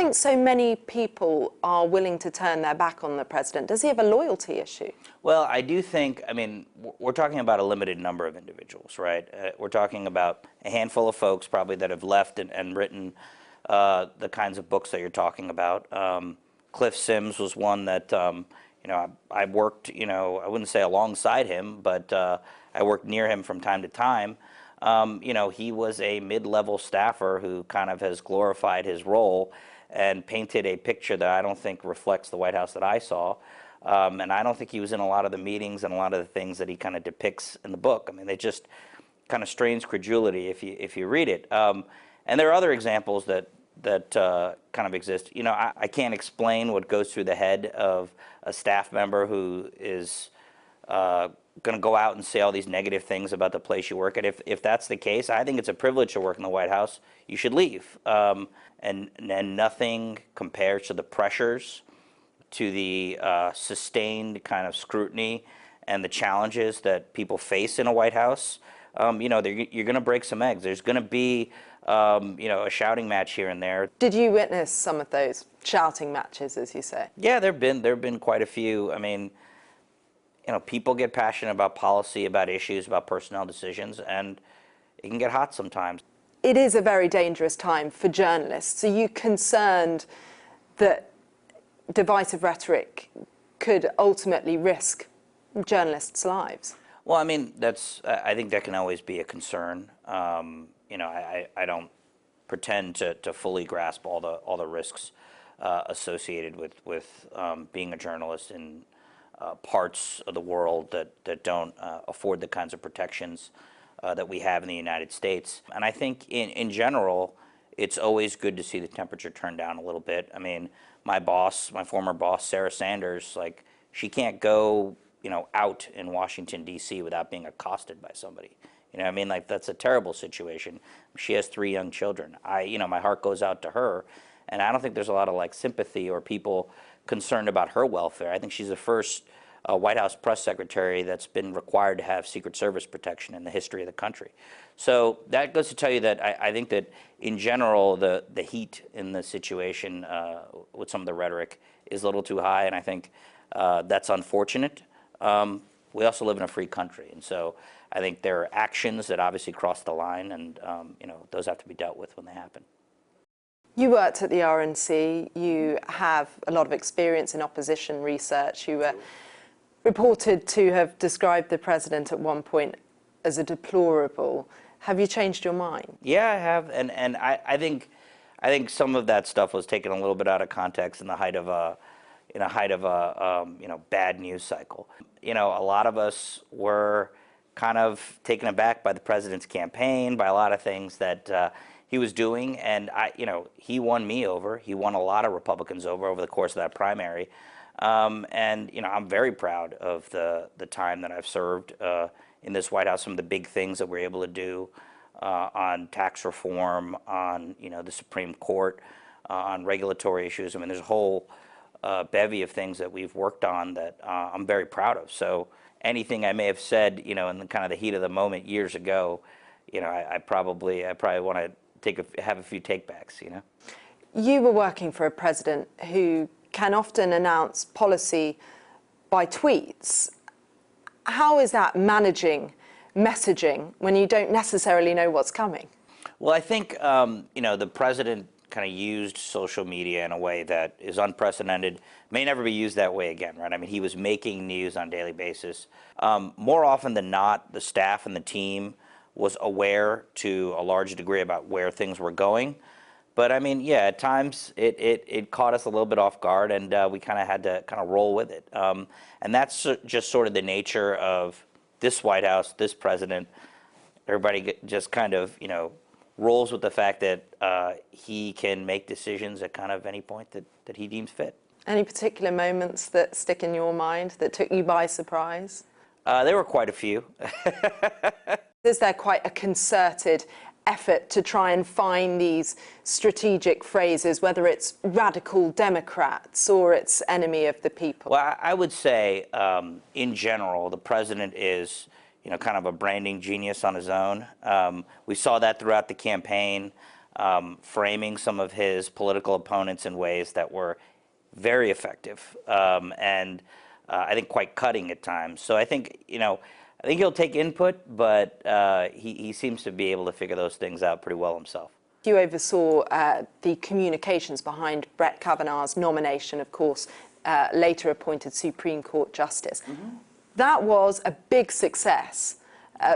think so many people are willing to turn their back on the president? Does he have a loyalty issue? Well, I do think, I mean, we're talking about a limited number of individuals, right? We're talking about a handful of folks probably that have left and written the kinds of books that you're talking about. Cliff Sims was one that, you know, I worked, you know, I wouldn't say alongside him, but I worked near him from time to time. You know, he was a mid-level staffer who kind of has glorified his role and painted a picture that I don't think reflects the White House that I saw. And I don't think he was in a lot of the meetings and a lot of the things that he kind of depicts in the book. I mean, they just kind of strains credulity if you read it. And there are other examples that kind of exist. You know, I can't explain what goes through the head of a staff member who is going to go out and say all these negative things about the place you work at. If that's the case, I think it's a privilege to work in the White House. You should leave. And nothing compares to the pressures, to the sustained kind of scrutiny and the challenges that people face in a White House. You know, you're going to break some eggs. There's going to be, you know, a shouting match here and there. Did you witness some of those shouting matches, as you say? Yeah, there've been quite a few. I mean, you know, people get passionate about policy, about issues, about personnel decisions, and it can get hot sometimes. It is a very dangerous time for journalists. Are you concerned that divisive rhetoric could ultimately risk journalists' lives? Well, I mean, I think that can always be a concern. You know, I don't pretend to fully grasp all the risks associated with being a journalist in parts of the world that don't afford the kinds of protections that we have in the United States. And I think in general, it's always good to see the temperature turn down a little bit. I mean, my former boss, Sarah Sanders, like, she can't go, you know, out in Washington, D.C. without being accosted by somebody. You know what I mean? Like, that's a terrible situation. She has 3 young children. You know, my heart goes out to her, and I don't think there's a lot of, like, sympathy or people concerned about her welfare. I think she's the first White House press secretary that's been required to have Secret Service protection in the history of the country. So that goes to tell you that I think that in general the heat in the situation with some of the rhetoric is a little too high, and I think that's unfortunate. We also live in a free country, and so I think there are actions that obviously cross the line, and you know, those have to be dealt with when they happen. You worked at the RNC. You have a lot of experience in opposition research. You were reported to have described the president at one point as a deplorable. Have you changed your mind? Yeah, I have, and I think some of that stuff was taken a little bit out of context in the height of a you know, bad news cycle. You know, a lot of us were kind of taken aback by the president's campaign, by a lot of things that he was doing, and you know, he won me over. He won a lot of Republicans over the course of that primary. And you know, I'm very proud of the time that I've served in this White House. Some of the big things that we're able to do on tax reform, on, you know, the Supreme Court, on regulatory issues. I mean, there's a whole bevy of things that we've worked on that I'm very proud of. So anything I may have said, you know, in the kind of the heat of the moment years ago, you know, I probably want to have a few takebacks. You know, you were working for a president who can often announce policy by tweets. How is that managing messaging when you don't necessarily know what's coming? Well, I think, you know, the president kind of used social media in a way that is unprecedented, may never be used that way again, right? I mean, he was making news on a daily basis. More often than not, the staff and the team was aware to a large degree about where things were going. But I mean, yeah, at times it caught us a little bit off guard, and we kind of had to kind of roll with it. And that's just sort of the nature of this White House, this president. Everybody just kind of, you know, rolls with the fact that he can make decisions at kind of any point that he deems fit. Any particular moments that stick in your mind that took you by surprise? There were quite a few. Is there quite a concerted effort to try and find these strategic phrases, whether it's radical Democrats or it's enemy of the people? Well, I would say, in general, the president is, you know, kind of a branding genius on his own. We saw that throughout the campaign. framing some of his political opponents in ways that were very effective, and I think quite cutting at times. So I think, I think he'll take input, but he seems to be able to figure those things out pretty well himself. You oversaw the communications behind Brett Kavanaugh's nomination, of course, later appointed Supreme Court Justice. That was a big success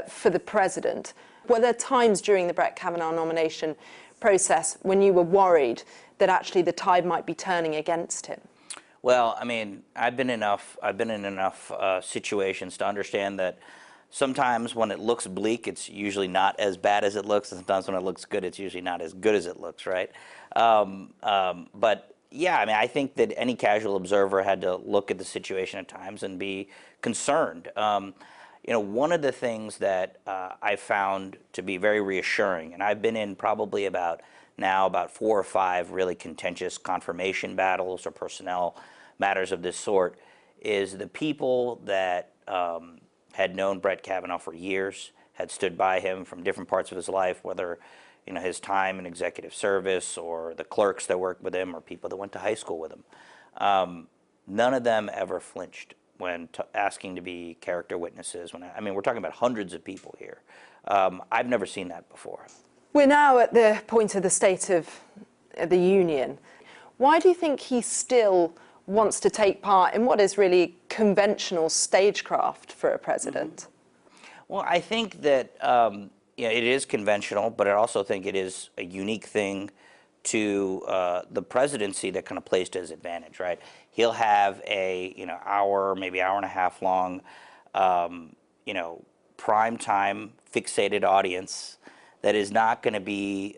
for the president. Were there times during the Brett Kavanaugh nomination process when you were worried that actually the tide might be turning against him? Well, I mean, I've been in enough situations to understand that sometimes when it looks bleak, it's usually not as bad as it looks, and sometimes when it looks good, it's usually not as good as it looks, right? But yeah, I mean, I think that any casual observer had to look at the situation at times and be concerned. One of the things that I found to be very reassuring, and I've been in probably about 4 or 5 really contentious confirmation battles or personnel matters of this sort, is the people that had known Brett Kavanaugh for years, had stood by him from different parts of his life, whether his time in executive service or the clerks that worked with him or people that went to high school with him. None of them ever flinched when asking to be character witnesses. I mean, we're talking about hundreds of people here. I've never seen that before. We're now at the point of the State of the Union. Why do you think he still wants to take part in what is really conventional stagecraft for a president? Well, I think that it is conventional, but I also think it is a unique thing to the presidency that kind of plays to his advantage, right? He'll have a hour, maybe hour and a half long, prime time fixated audience that is not going to be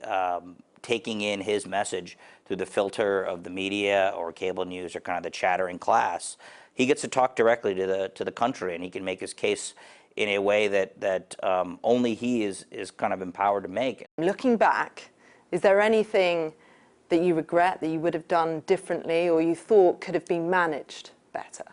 taking in his message through the filter of the media or cable news or kind of the chattering class. He gets to talk directly to the country, and he can make his case in a way that only he is kind of empowered to make. Looking back, is there anything that you regret that you would have done differently or you thought could have been managed better?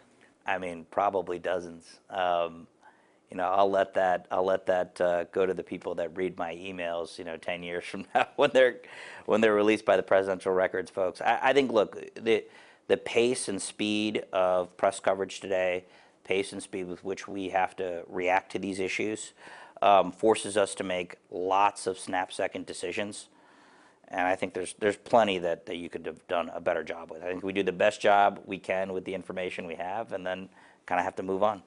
I mean, probably dozens. I'll let that go to the people that read my emails, 10 years from now when they're released by the presidential records folks. I think, look, the pace and speed of press coverage today, pace and speed with which we have to react to these issues, forces us to make lots of snap-second decisions. And I think there's plenty that you could have done a better job with. I think we do the best job we can with the information we have, and then kind of have to move on.